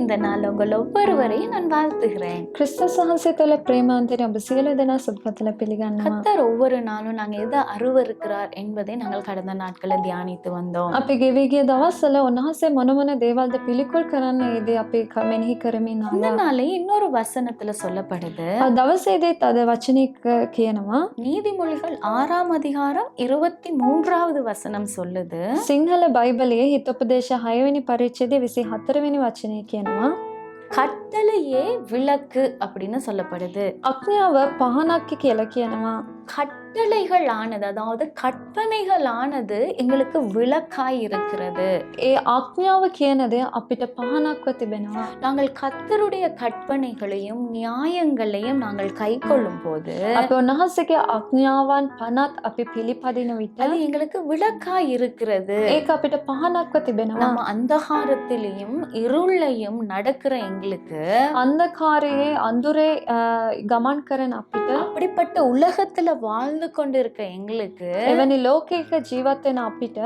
இந்த நாள் உங்கள் ஒவ்வொருவரையும் நான் வாழ்த்துகிறேன். ක්‍රිස්තුස් වහන්සේ තුළ ප්‍රේමාන්තයෙන් ඔබ සියලු දෙනා සුබපතල පිළිගන්නවා. கர்த்தர் ஒவ்வொரு நாளும் நாங்க எதை அருவருக்கிறார் என்பதை நாங்கள் கடந்த நாட்களில் தியானித்து வந்தோம். අපි ගෙවී ගිය දවස්වල උන්වහන්සේ මොන මොන දේවල්ද පිළිකුල් කරන්න ඒ දේ අපි මෙනෙහි කරමින් இந்த ආවා. நாளே இன்னொரு வசனத்துல சொல்லப்படுது. දවසේදීත් අද වචනේ කියනවා நீதிமொழிகள் 6ஆம் அதிகாரம் 23வது வசனம் சொல்லுது, සිංහල බයිබලයේ හිතෝපදේශ 6 වෙනි පරිච්ඡේදයේ 24 වෙනි වචනේ කියනවා கட்டளையே விளக்கு அப்படின்னு சொல்லப்படுது. අඥාව පහනක් කියලා කියනවා. கட்டளைகள் ஆனது, அதாவது கற்பனைகள் ஆனது எங்களுக்கு விளக்காய் இருக்கிறது. ඒ අඥාව කියන දේ අපිට පහනක්ව තිබෙනවා. நாங்கள் கர்த்தருடைய கற்பனைகளையும் நியாயங்களையும் நாங்கள் கை கொள்ளும் போது අපි උන්වහන්සේගේ අඥාවන් පනත් අපි පිළිපදින විට அது எங்களுக்கு விளக்காய் இருக்கிறது. ඒක අපිට පහනක්ව තිබෙනවා. நம்ம அந்தகாரத்திலையும் இருளையும் நடக்கிற எங்களுக்கு අන්ධකාරයේ අඳුරේ ගමන් කරන අපිට அப்படிப்பட்ட உலகத்துல வாழ்ந்து கொண்டிருக்க எங்களுக்கு එවැනි ලෝකයක ජීවත් වෙන අපිට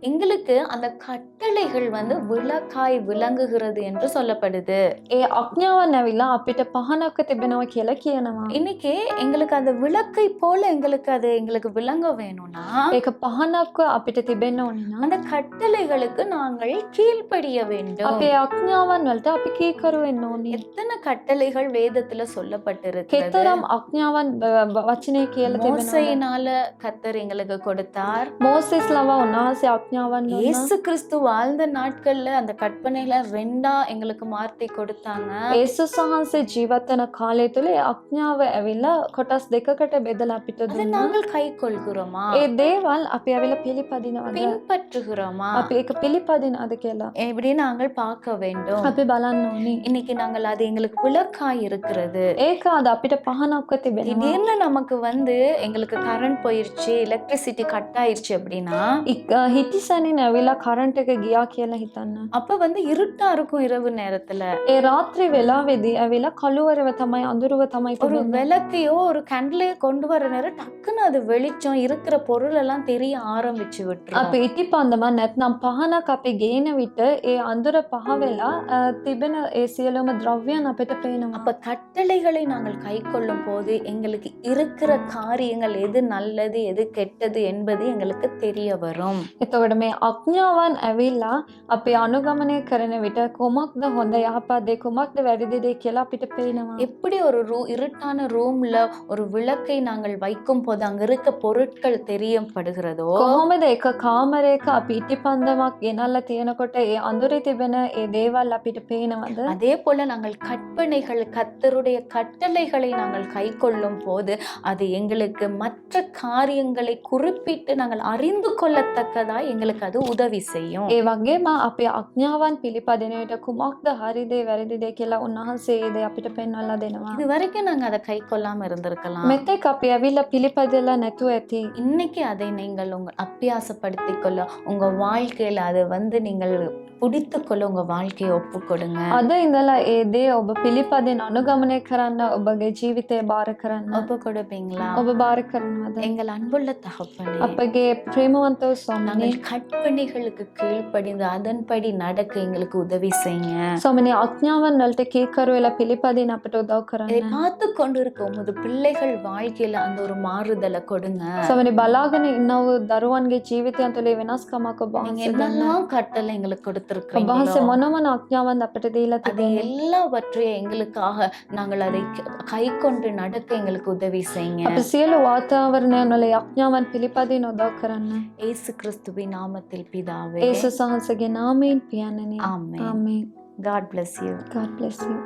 எங்களுக்கு அந்த கட்டளைகள் விளக்காய் விளங்குகிறது என்று சொல்லப்படுது. ඒ අඥාවන් ඇවිල්ලා අපිට පහනක්ව තිබෙනවා කියලා කියනවා. இன்னைக்கு எங்களுக்கு அந்த விளக்கை போல எங்களுக்கு விளங்க வேணும்னா ඒක පහනක්ව අපිට තිබෙන්න ඕනේ නම් அந்த கட்டளைகளுக்கு நாங்கள் கீழ்ப்படிய வேண்டும். අපේ අඥාවන් වලට අපි කීකරු වෙන්න ඕනේ. எத்தனை கட்டளைகள் வேதத்துல சொல்லப்பட்டிருக்கிறது. කෙතරම් අඥාවන් වචනේ කියලා තිබෙනවා. மோசேயினால கர்த்தர் எங்களுக்கு கொடுத்தார். මෝසෙස් ලවා උන්වහන්සේ අඥාවන් දුන්නා. இயேசு கிறிஸ்து வாழ்ந்த நாட்கள்ல அந்த கற்பனைகளை ரெண்டா எங்களுக்கு மாற்றி கொடுத்தாங்க. යේසුස් වහන්සේ ජීවත් වෙන කාලය තුල ඒ අඥාව ඇවිල්ලා කොටස් දෙකකට බෙදලා අපිට அதை දුන්නා. நாங்கள் கை கொள்கிறோமா, ඒ දේවල් අපි ඇවිල්ලා පිළිපදිනවද? பின்பற்றுகிறோமா, අපි ඒක පිළිපදිනවද කියලා எப்படி நாங்கள் பார்க்க வேண்டும். අපි බලන්න ඕනේ. இன்னைக்கு நாங்கள் அது எங்களுக்கு விளக்காய் இருக்கிறது. ඒක අද අපිට පහනක්ව තිබෙනවා. திடீர்னு நமக்கு எங்களுக்கு கரண்ட் போயிருச்சு, எலக்ட்ரிசிட்டி கட் ஆயிருச்சு அப்படின்னா හිටිසනින් ඇවිල්ලා කරන්ට් එක ගියා කියලා හිතන්න. அப்ப இருட்டா இருக்கும் இரவு நேரத்துல. ඒ රාත්‍රී වෙලාවේදී ඇවිල්ලා කළුවරව තමයි අඳුරව තමයි ஒரு තිබෙන්නේ. விளக்கையோ ஒரு கேண்டிலையோ கொண்டு வர நேரம் டக்குன்னு அது வெளிச்சம் இருக்கிற பொருள் எல்லாம் தெரிய ஆரம்பிச்சு விட்டுரும். අපි ඉටිපන්දම නැත්නම් පහනක් අපි ගේන විට ඒ අඳුර පහ වෙලා තිබෙන ඒ සියලුම ද්‍රව්‍යයන් අපිට පේනවා. அப்ப கட்டளைகளை நாங்கள் கை கொள்ளும் போது எங்களுக்கு இருக்கிற காரியங்கள் எது நல்லது எது கெட்டது என்பது எங்களுக்கு தெரிய வரும். එතකොට මේ අඥාවන් ඇවිල්ලා අපි අනුගමනය කරන විට කොමක්ද හොඳ යහපත් දේ කොමක්ද වැරදි දේ කියලා අපිට පේනවා. எப்படி ஒரு இருட்டான ரூம்ல ஒரு விளக்கை நாங்கள் வைக்கும் போது அங்க இருக்க பொருட்கள் தெரியப்படுகிறதோ, කොහොමද එක කාමරයක අපි ඉටිපන්දමක් ගෙනල්ලා තියෙනකොට ඒ අඳුරේ තිබෙන ඒ දේවල් අපිට පේනවද? அதே போல நாங்கள் கற்பனைகள் கர்த்தருடைய கட்டளைகளை நாங்கள் கை கொள்ளும் போது அது எங்களுக்கு மற்ற காரியங்களை குறிப்பிட்டு நாங்கள் அறிந்து கொள்ளத்தக்கதா எங்களுக்கு அது உதவி செய்யும். ඒ වගේම අපේ අඥාවන් පිළිපදින විට කුමක්ද හරිද වැරදිද කියලා උන්වහන්සේ ඒ දේ අපිට පෙන්වලා දෙනවා. இது வரைக்கும் நாங்க அதை கை கொள்ளாம இருந்திருக்கலாம். මෙතෙක් අපි ඇවිල්ලා පිළිපදලා නැතුව ඇති. இன்னைக்கு அதை நீங்கள் உங்க அபியாசப்படுத்திக் கொள்ள, உங்க வாழ்க்கையில அதை நீங்கள் பிடித்துக்கொள்ள உங்க வாழ்க்கையை ஒப்பு கொடுங்க. අද ඉඳලා ඒ දේ ඔබ පිළිපදින අනුගමනය කරන්න ඔබගේ ජීවිතය බාර කරන්න. ஒப்பு கொடுப்பீங்களா? ඔබ බාර කරනවද? எங்கள் அன்புள்ள தகப்பனே, අපගේ ප්‍රේමවන්තව ස්වාමීනි, நாங்கள் கற்பனைகளுக்கு கீழ்ப்படிந்து அதன்படி நடக்க எங்களுக்கு உதவி செய்யுங்க. ස්වාමීනි අඥාවන් වලට කීකරු වෙලා පිළිපදින අපට උදව් இதை කරන්න. பார்த்து கொண்டிருக்க உமது பிள்ளைகள் வாழ்க்கையில அந்த ஒரு மாறுதலை கொடுங்க. ස්වාමීනි බලාගෙන ඉන්නව දරුවන්ගේ ජීවිතයන් තුළ වෙනස්කමක් ඔබ நீங்க වහන්සේ දෙන්න. என்னெல்லாம் கட்டளை எங்களுக்கு ඔබ கொடுத்திருக்கீங்களோ වහන්සේ මොන මොන අඥාවන් අපට දීලා அது තිබෙන්නේ? எல்லாவற்றையும் எங்களுக்காக நாங்கள் அதை கை கொண்டு நடக்க எங்களுக்கு உதவி செய்யுங்க. අපි සියලු වාතාවරණයන් වල අඥාවන් පිළිපදින උදව් කරන්න. இயேசு கிறிஸ்துவின் நாமத்தில் பிதாவே, යේසුස් වහන්සේගේ නාමයෙන් පියාණනි. ஆமென். ආමේන්. God bless you. God bless you.